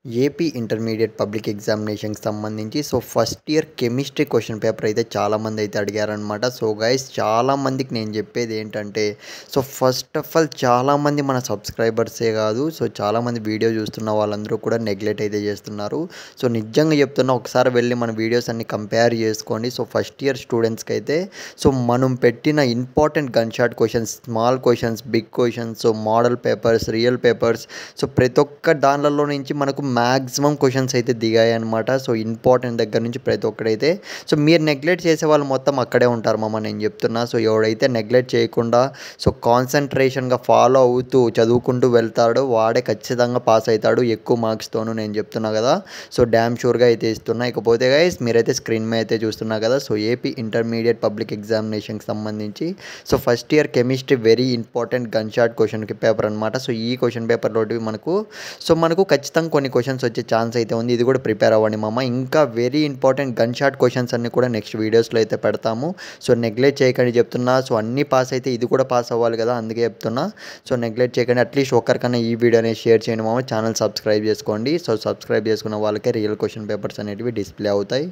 AP intermediate public ఎగ్జామినేషన్‌కి సంబంధించి first year chemistry question paper అయితే చాలామంది అయితే అడిగారనమాట. గైస్ చాలామందికి నేను చెప్పేది ఏంటంటే ఫస్ట్ ఆఫ్ ఆల్ చాలామంది మన సబ్స్క్రైబర్సే కాదు. చాలామంది వీడియో చూస్తున్న వాళ్ళందరూ కూడా నెగ్లెక్ట్ అయితే చేస్తున్నారు. నిజంగా చెప్తున్నా, ఒకసారి వెళ్ళి మన వీడియోస్ అన్ని కంపేర్ చేసుకోండి. ఫస్ట్ ఇయర్ స్టూడెంట్స్‌కి అయితే మనం పెట్టిన important gun shot questions, small questions, big questions, model papers, real papers, ప్రతి ఒక్క దానిలలో నుంచి మనకు మ్యాక్సిమం క్వెషన్స్ అయితే దిగాయన్నమాట. ఇంపార్టెంట్ దగ్గర నుంచి ప్రతి ఒక్కడైతే మీరు నెగ్లెక్ట్ చేసే వాళ్ళు మొత్తం అక్కడే ఉంటారు మామ, నేను చెప్తున్నా. ఎవడైతే నెగ్లెక్ట్ చేయకుండా కాన్సన్ట్రేషన్గా ఫాలో అవుతూ చదువుకుంటూ వెళ్తాడో వాడే ఖచ్చితంగా పాస్ అవుతాడు, ఎక్కువ మార్క్స్తోనూ, నేను చెప్తున్నా కదా. డ్యామ్ షూర్గా అయితే ఇస్తున్నా. ఇకపోతే గైస్ మీరైతే స్క్రీన్ మీద అయితే చూస్తున్నా కదా. ఏపీ ఇంటర్మీడియట్ పబ్లిక్ ఎగ్జామినేషన్కి సంబంధించి first year chemistry very important gun shot question paper అనమాట. ఈ క్వెషన్ పేపర్ తోటి మనకు ఖచ్చితంగా కొన్ని క్వెషన్స్ వచ్చే ఛాన్స్ అయితే ఉంది. ఇది కూడా ప్రిపేర్ అవ్వండి మామ. ఇంకా very important gun shot questions అన్ని కూడా నెక్స్ట్ వీడియోస్లో అయితే పెడతాము. నెగ్లెక్ట్ చేయకండి చెప్తున్నా. అన్నీ పాస్ అయితే ఇది కూడా పాస్ అవ్వాలి కదా, అందుకే చెప్తున్నా. నెగ్లెక్ట్ చేయకండి. అట్లీస్ట్ ఒక్కరికన్నా ఈ వీడియో అనేది షేర్ చేయండి మామ. ఛానల్ సబ్స్క్రైబ్ చేసుకోండి. సబ్స్క్రైబ్ చేసుకున్న వాళ్ళకే రియల్ క్వెషన్ పేపర్స్ అనేటివి డిస్ప్లే అవుతాయి.